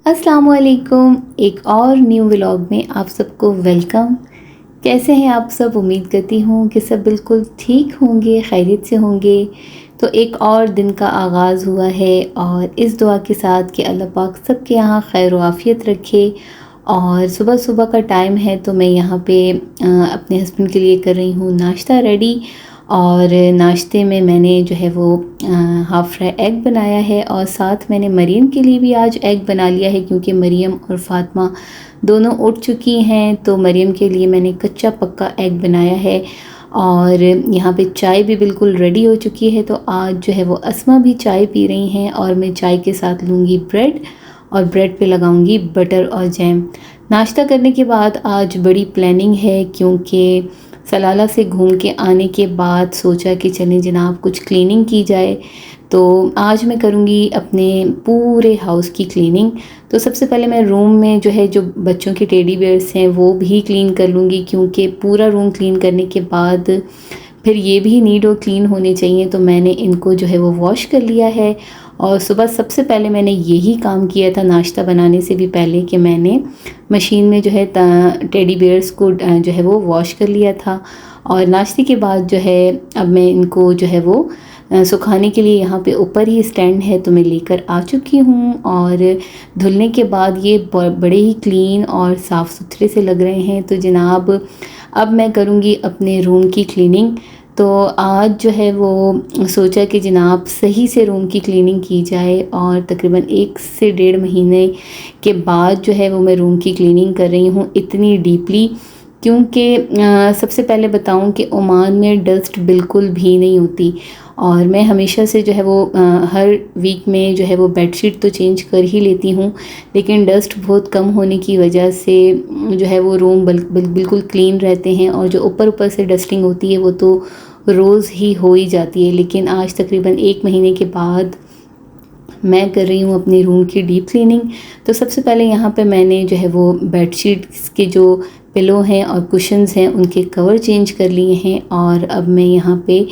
अस्सलाम वालेकुम। एक और न्यू व्लॉग में आप सबको वेलकम। कैसे हैं आप सब? उम्मीद करती हूँ कि सब बिल्कुल ठीक होंगे, खैरियत से होंगे। तो एक और दिन का आगाज़ हुआ है और इस दुआ के साथ कि अल्लाह पाक सबके यहाँ खैर व आफ़ियत रखे। और सुबह-सुबह का टाइम है तो मैं यहाँ पे अपने हस्बैंड के लिए कर रही हूँ नाश्ता रेडी। और नाश्ते में मैंने जो है वो हाफ़ फ्राई एग बनाया है और साथ मैंने मरीम के लिए भी आज एग बना लिया है, क्योंकि मरीम और फ़ातिमा दोनों उठ चुकी हैं। तो मरीम के लिए मैंने कच्चा पक्का एग बनाया है। और यहाँ पे चाय भी बिल्कुल रेडी हो चुकी है। तो आज जो है वो अस्मा भी चाय पी रही हैं और मैं चाय के साथ लूँगी ब्रेड और ब्रेड पे लगाऊंगी बटर और जैम। नाश्ता करने के बाद आज बड़ी प्लानिंग है, क्योंकि सलाला से घूम के आने के बाद सोचा कि चलें जनाब कुछ क्लीनिंग की जाए। तो आज मैं करूँगी अपने पूरे हाउस की क्लीनिंग। तो सबसे पहले मैं रूम में जो बच्चों के टेडी बियर्स हैं वो भी क्लीन कर लूँगी, क्योंकि पूरा रूम क्लीन करने के बाद फिर ये भी नीट और क्लीन होने चाहिए। तो मैंने इनको जो है वो वॉश कर लिया है। और सुबह सबसे पहले मैंने यही काम किया था नाश्ता बनाने से भी पहले, कि मैंने मशीन में जो है टेडी बियर्स को जो है वो वॉश कर लिया था। और नाश्ते के बाद जो है अब मैं इनको जो है वो सुखाने के लिए यहाँ पे ऊपर ही स्टैंड है तो मैं लेकर आ चुकी हूँ। और धुलने के बाद ये बड़े ही क्लीन और साफ़ सुथरे से लग रहे हैं। तो जनाब अब मैं करूँगी अपने रूम की क्लीनिंग। तो आज जो है वो सोचा कि जनाब सही से रूम की क्लीनिंग की जाए। और तकरीबन 1 से डेढ़ महीने के बाद जो है वो मैं रूम की क्लीनिंग कर रही हूँ इतनी डीपली। क्योंकि सबसे पहले बताऊँ कि ओमान में डस्ट बिल्कुल भी नहीं होती। और मैं हमेशा से जो है वो हर वीक में जो है वो बेडशीट तो चेंज कर ही लेती हूँ, लेकिन डस्ट बहुत कम होने की वजह से जो है वो रूम बिल्कुल क्लीन रहते हैं। और जो ऊपर से डस्टिंग होती है वो तो रोज़ ही हो ही जाती है। लेकिन आज तकरीबन 1 महीने के बाद मैं कर रही हूँ अपनी रूम की डीप क्लीनिंग। तो सबसे पहले यहाँ पे मैंने जो है वो बेडशीट्स के जो पिलो हैं और कुशन्स हैं उनके कवर चेंज कर लिए हैं। और अब मैं यहाँ पे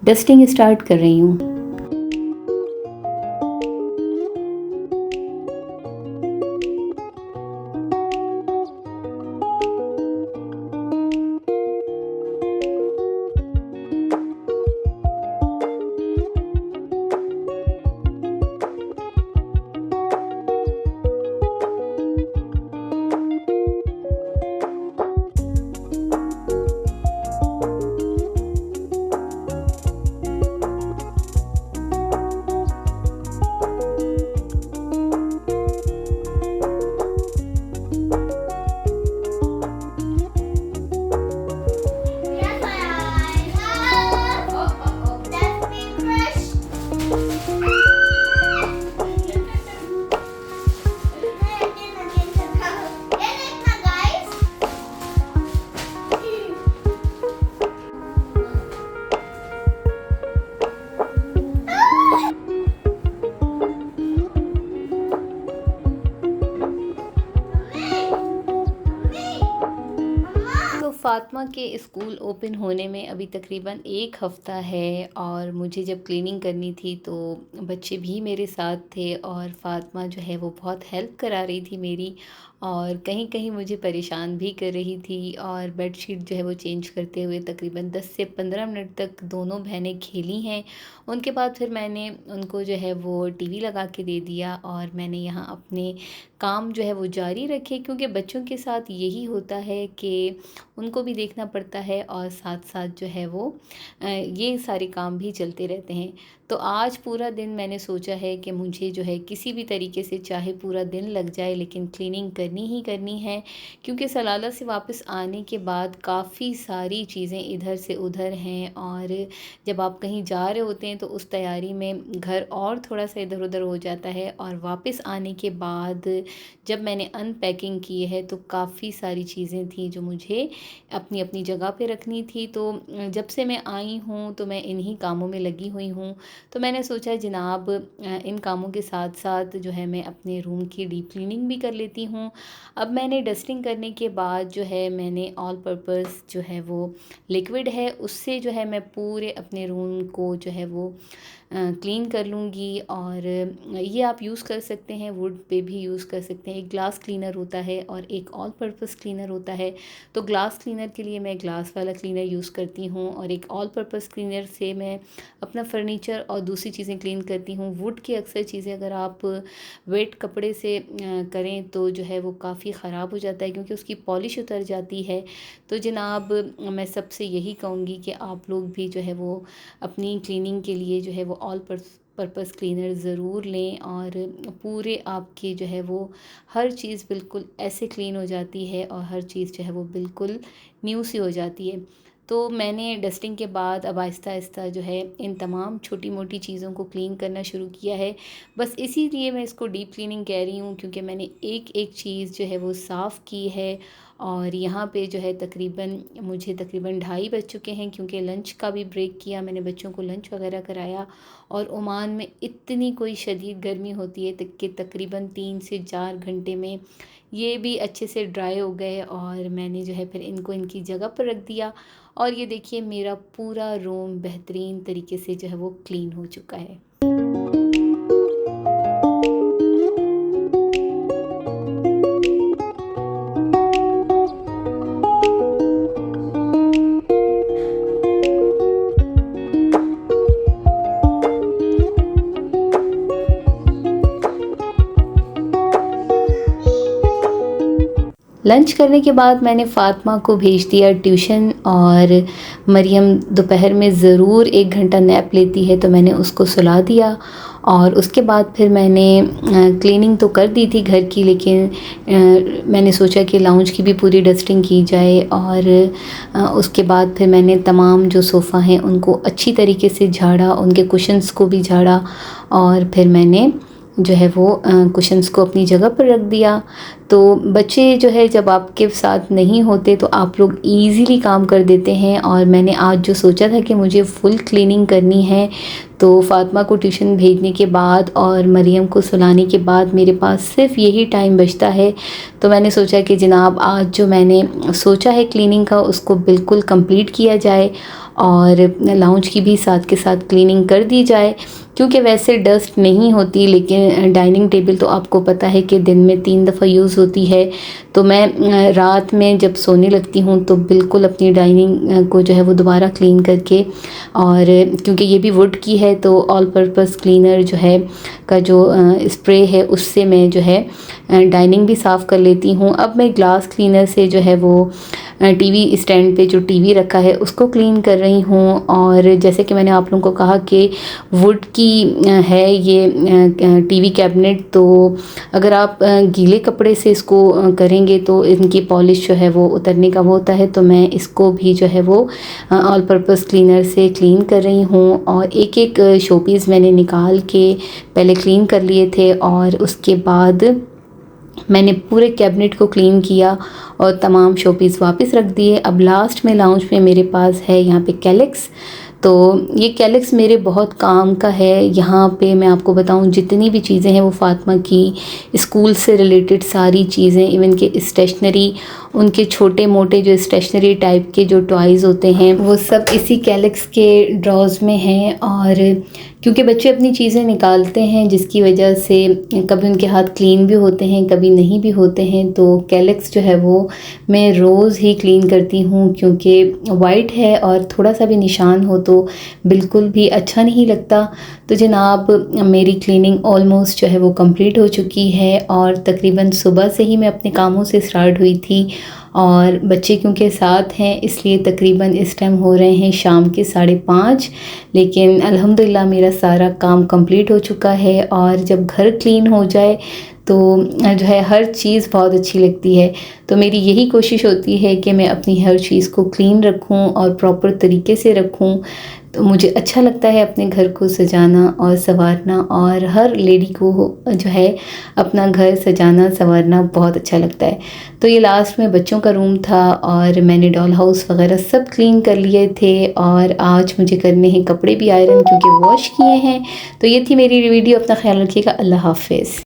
डस्टिंग स्टार्ट कर रही हूँ। Yes, I love. That's me crush. Guys. तो फ़ातिमा के स्कूल ओपन होने में अभी तकरीबन 1 हफ़्ता है। और मुझे जब क्लीनिंग करनी थी तो बच्चे भी मेरे साथ थे और फ़ातिमा जो है वो बहुत हेल्प करा रही थी मेरी, और कहीं-कहीं मुझे परेशान भी कर रही थी। और बेडशीट जो है वो चेंज करते हुए तकरीबन 10 से 15 मिनट तक दोनों बहनें खेली हैं। उनके बाद फिर मैंने उनको जो है वो टीवी लगा के दे दिया और मैंने यहाँ अपने काम जो है वो जारी रखे, क्योंकि बच्चों के साथ यही होता है कि उनको भी देखना पड़ता है और साथ-साथ जो है वो ये सारे काम भी चलते रहते हैं। तो आज पूरा दिन मैंने सोचा है कि मुझे जो है किसी भी तरीके से चाहे पूरा दिन लग जाए लेकिन क्लीनिंग करनी ही करनी है, क्योंकि सलाला से वापस आने के बाद काफ़ी सारी चीज़ें इधर से उधर हैं। और जब आप कहीं जा रहे होते हैं तो उस तैयारी में घर और थोड़ा-सा इधर-उधर हो जाता है। और वापस आने के बाद जब मैंने अनपैकिंग की है तो काफ़ी सारी चीज़ें थी जो मुझे अपनी-अपनी जगह पे रखनी थी। तो जब से मैं आई हूँ तो मैं इन्हीं कामों में लगी हुई हूँ। तो मैंने सोचा जनाब इन कामों के साथ-साथ जो है मैं अपने रूम की डीप क्लीनिंग भी कर लेती हूँ। अब मैंने डस्टिंग करने के बाद जो है मैंने ऑल पर्पस जो है वो लिक्विड है उससे जो है मैं पूरे अपने रूम को जो है वो क्लीन कर लूँगी। और ये आप यूज़ कर सकते हैं, वुड पे भी यूज़ कर सकते हैं। एक ग्लास क्लीनर होता है और एक ऑल पर्पस क्लीनर होता है। तो ग्लास क्लीनर के लिए मैं ग्लास वाला क्लीनर यूज़ करती हूँ और एक ऑल पर्पस क्लीनर से मैं अपना फर्नीचर और दूसरी चीज़ें क्लीन करती हूँ। वुड की अक्सर चीज़ें अगर आप वेट कपड़े से करें तो जो है वो काफ़ी ख़राब हो जाता है, क्योंकि उसकी पॉलिश उतर जाती है। तो जनाब, मैं सबसे यही कहूँगी कि आप लोग भी जो है वो अपनी क्लीनिंग के लिए जो है वो ऑल पर्पस क्लीनर ज़रूर लें, और पूरे आपके जो है वो हर चीज़ बिल्कुल ऐसे क्लीन हो जाती है और हर चीज़ जो है वो बिल्कुल न्यू सी हो जाती है। तो मैंने डस्टिंग के बाद अब आहिस्ता-आहिस्ता जो है इन तमाम छोटी-मोटी चीज़ों को क्लीन करना शुरू किया है। बस इसीलिए मैं इसको डीप क्लीनिंग कह रही हूँ, क्योंकि मैंने एक-एक चीज़ जो है वो साफ़ की है। और यहाँ पे जो है मुझे तकरीबन 2:30 बज चुके हैं, क्योंकि लंच का भी ब्रेक किया, मैंने बच्चों को लंच वगैरह कराया। और ओमान में इतनी कोई शदीद गर्मी होती है कि तकरीबन 3 से 4 घंटे में ये भी अच्छे से ड्राई हो गए, और मैंने जो है फिर इनको इनकी जगह पर रख दिया। और ये देखिए मेरा पूरा रूम बेहतरीन तरीके से जो है वो क्लीन हो चुका है। लंच करने के बाद मैंने फ़ातिमा को भेज दिया ट्यूशन, और मरियम दोपहर में ज़रूर 1 घंटा नैप लेती है, तो मैंने उसको सुला दिया। और उसके बाद फिर मैंने क्लीनिंग तो कर दी थी घर की, लेकिन मैंने सोचा कि लाउंज की भी पूरी डस्टिंग की जाए। और उसके बाद फिर मैंने तमाम जो सोफ़ा हैं उनको अच्छी तरीके से झाड़ा, उनके कुशन्स को भी झाड़ा, और फिर मैंने जो है वो कुशन्स को अपनी जगह पर रख दिया। तो बच्चे जो है जब आपके साथ नहीं होते तो आप लोग ईज़िली काम कर देते हैं। और मैंने आज जो सोचा था कि मुझे फुल क्लीनिंग करनी है, तो फ़ातिमा को ट्यूशन भेजने के बाद और मरियम को सुलाने के बाद मेरे पास सिर्फ यही टाइम बचता है। तो मैंने सोचा कि जनाब आज जो मैंने सोचा है क्लीनिंग का उसको बिल्कुल कंप्लीट किया जाए, और लाउंज की भी साथ के साथ क्लीनिंग कर दी जाए, क्योंकि वैसे डस्ट नहीं होती, लेकिन डाइनिंग टेबल तो आपको पता है कि दिन में 3 दफ़ा यूज़ होती है। तो मैं रात में जब सोने लगती हूँ तो बिल्कुल अपनी डाइनिंग को जो है वो दोबारा क्लीन करके, और क्योंकि ये भी वुड की है तो ऑल पर्पस क्लीनर जो है का जो स्प्रे है उससे मैं जो है डाइनिंग भी साफ़ कर लेती हूँ। अब मैं ग्लास क्लीनर से जो है वो टीवी स्टैंड पे जो टीवी रखा है उसको क्लीन कर रही हूँ। और जैसे कि मैंने आप लोगों को कहा कि वुड की है ये टीवी कैबिनेट, तो अगर आप गीले कपड़े से इसको करेंगे तो इनकी पॉलिश जो है वो उतरने का वो होता है। तो मैं इसको भी जो है वो ऑल पर्पस क्लीनर से क्लीन कर रही हूँ, और एक-एक शोपीस मैंने निकाल के पहले क्लीन कर लिए थे, और उसके बाद मैंने पूरे कैबिनेट को क्लीन किया और तमाम शोपीस वापस रख दिए। अब लास्ट में लाउंज में मेरे पास है यहाँ पे कैलेक्स। तो ये कैलेक्स मेरे बहुत काम का है। यहाँ पे मैं आपको बताऊँ जितनी भी चीज़ें हैं वो फ़ातिमा की स्कूल से रिलेटेड सारी चीज़ें, इवन के स्टेशनरी, उनके छोटे मोटे जो स्टेशनरी टाइप के जो टॉयज़ होते हैं वो सब इसी कैलेक्स के ड्रॉज़ में हैं। और क्योंकि बच्चे अपनी चीज़ें निकालते हैं जिसकी वजह से कभी उनके हाथ क्लीन भी होते हैं कभी नहीं भी होते हैं, तो कैलेक्स जो है वो मैं रोज़ ही क्लीन करती हूँ, क्योंकि वाइट है और थोड़ा सा भी निशान हो तो बिल्कुल भी अच्छा नहीं लगता। तो जनाब मेरी क्लीनिंग ऑलमोस्ट जो है वो कंप्लीट हो चुकी है, और तकरीबन सुबह से ही मैं अपने कामों से स्टार्ट हुई थी, और बच्चे क्योंकि साथ हैं इसलिए तकरीबन इस टाइम हो रहे हैं शाम के 5:30। लेकिन अल्हम्दुलिल्लाह मेरा सारा काम कंप्लीट हो चुका है, और जब घर क्लीन हो जाए तो जो है हर चीज़ बहुत अच्छी लगती है। तो मेरी यही कोशिश होती है कि मैं अपनी हर चीज़ को क्लीन रखूं और प्रॉपर तरीके से रखूं। तो मुझे अच्छा लगता है अपने घर को सजाना और संवारना, और हर लेडी को जो है अपना घर सजाना संवारना बहुत अच्छा लगता है। तो ये लास्ट में बच्चों का रूम था, और मैंने डॉल हाउस वगैरह सब क्लीन कर लिए थे, और आज मुझे करने हैं कपड़े भी आयरन क्योंकि वॉश किए हैं। तो ये थी मेरी वीडियो। अपना ख्याल रखिएगा। अल्लाह हाफिज़।